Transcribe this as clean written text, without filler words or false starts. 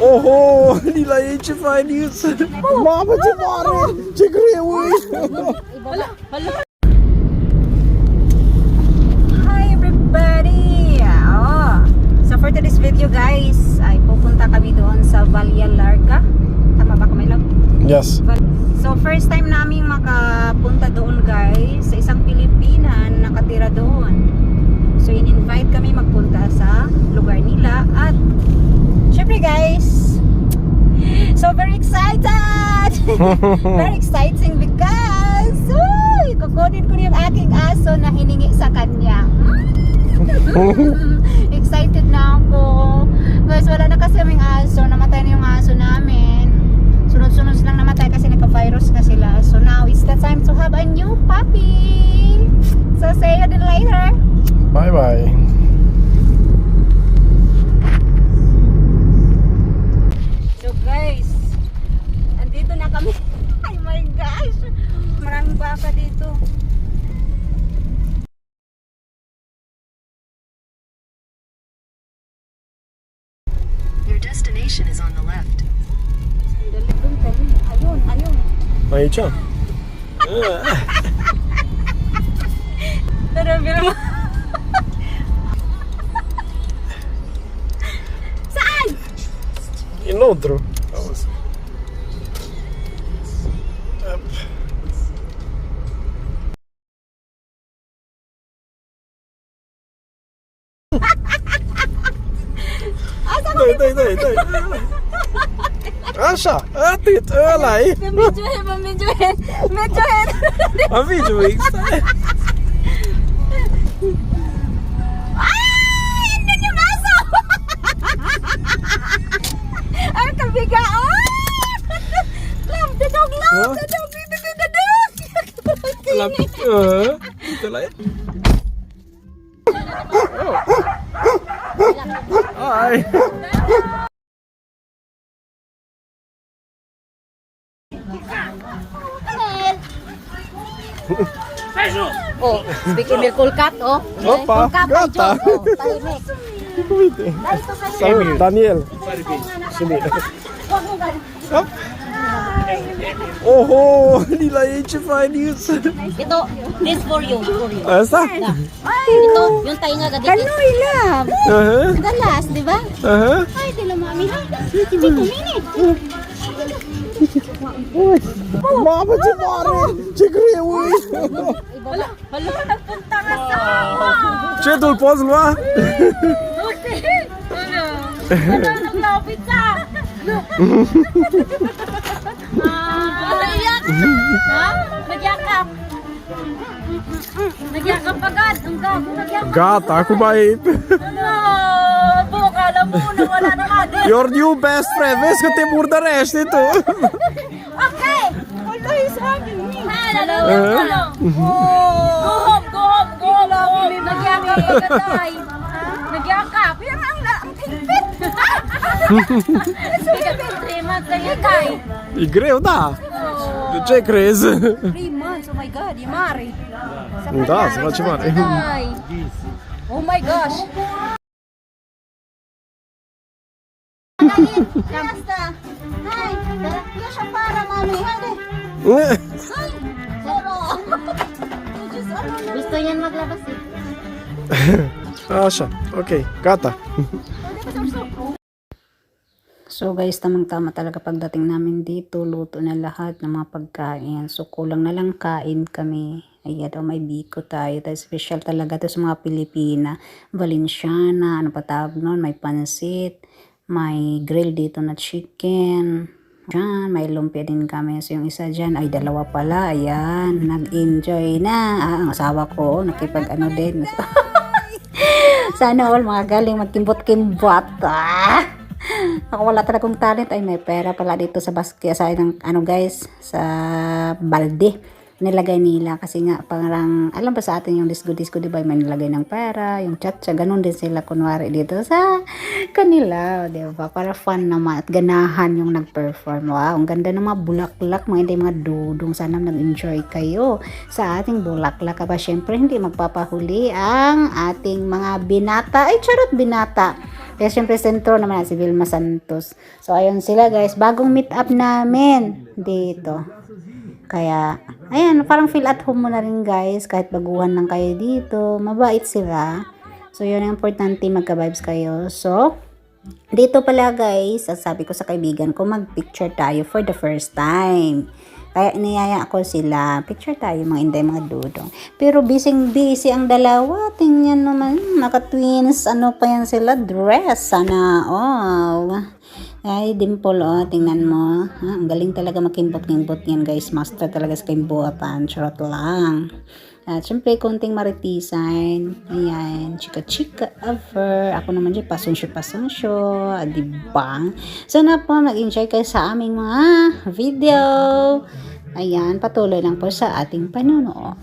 Oho, nila H5 Mama ci pare, ci credo. Hi everybody! So for today's video guys, ay pupunta kami doon sa Valle Larga. Tama ba Camilo? Yes. So first time namin makapunta doon guys, sa isang Pilipina na nakatira doon. So in-invite kami magpunta sa lugar nila at syempre guys, so very excited! Very exciting because kukunin ko yung aking aso na hiningi sa kanya. Excited na ako. Guys, wala na kasi kaming aso. Namatay na yung aso namin. Sunod-sunod lang namatay kasi nagka-virus na sila. So now it's the time to have a new puppy. So see you then later. Bye bye. So guys, andito na kami. Oh my gosh, maraming baka dito. Your destination is on the left. Sandali dun tayo. Ayun, ayun. Ay, siya. Pero mo. Saan? Inoltre. Dai. Asha, titt, ölej. Medyohin. Han videoix. Ay! Andun yung aso! Ay, kabiga! Love the dog! Huh? The dog! Lapit. Dito lang. Hi. Oh, speaking of Kulkat, oh. Opa, gata. Tahimik. Salut, Daniel. Sini. Hop. Oho, nila H5 Ito, this for you. Asa? Ito, yung tainga ka dito. Kanoy, love. Dalas, di ba? Ay, tila mami ha. Mama ci pare, ci credo. Hala, nagpunta ka sa Ce dul poți lua? naglapit sa. Naiyak. Ha? Nagyakap. Nagyakap agad. Ang gabo, nagyakap. Gata, acum ai... Ano? Bukala mo na wala na madi. Your new best friend, vezi că te murdărește tu. Okay. Hala, he's hugging me. Hello. Go home. Nagyakap agad ay. Nagyakap. Yan ang higpit. Ikaw 3 months na yun, Kai. E greu, da. De ce crezi? 3 months, oh my god, e mare. Da, se face mare. Kai. Oh my gosh. Kamusta? Hi. Yung siya para, mami. Hadi. Gusto niyan maglabas eh. Așa, ok, gata. So guys, tamang-tama talaga pagdating namin dito, luto na lahat ng mga pagkain. So kulang na lang kain kami. Ayan daw, may biko tayo. Tayo special talaga to sa mga Pilipina. Valenciana, ano pa tawag nun? May pansit, may grill dito na chicken. Diyan, may lumpia din kami. So yung isa dyan, ay dalawa pala. Ayan, nag-enjoy na. Ang asawa ko, nakipag ano din. Sana all mga galing magkimbot-kimbot. Ako wala talagang talent. Ay may pera pala dito sa basket. Sa ano guys, sa balde. nilagay nila kasi nga parang alam ba sa atin yung disco di ba may nilagay ng pera yung cha-cha ganun din sila kunwari dito sa kanila di ba para fun naman at ganahan yung nag-perform. Wow, ang ganda ng mga bulaklak mga hindi mga dudong, sana nag-enjoy kayo sa ating bulaklak ba. Syempre hindi magpapahuli ang ating mga binata, ay charot binata. Kaya syempre sentro naman si Vilma Santos. So ayun sila guys, bagong meet up namin dito. Kaya, ayan, parang feel at home mo na rin guys, kahit baguhan lang kayo dito, mabait sila. So, yun ang importante, magka-vibes kayo. So, dito pala guys, sabi ko sa kaibigan ko, mag-picture tayo for the first time. Kaya iniyaya ako sila, picture tayo mga inday, mga dudong. Pero busy ang dalawa, tingnan naman, naka-twins, ano pa yan sila, dress, sana all. Ay, dimple, oh, tingnan mo. Ha, ang galing talaga makimbot-kimbot yan, guys. Master talaga sa kimbotan. Charot lang. At syempre, konting maritisan. Ayan, chika-chika ever. Ako naman dyan, pasonsyo. Diba? Sana po, nag-enjoy kayo sa aming mga video. Ayan, patuloy lang po sa ating panonood.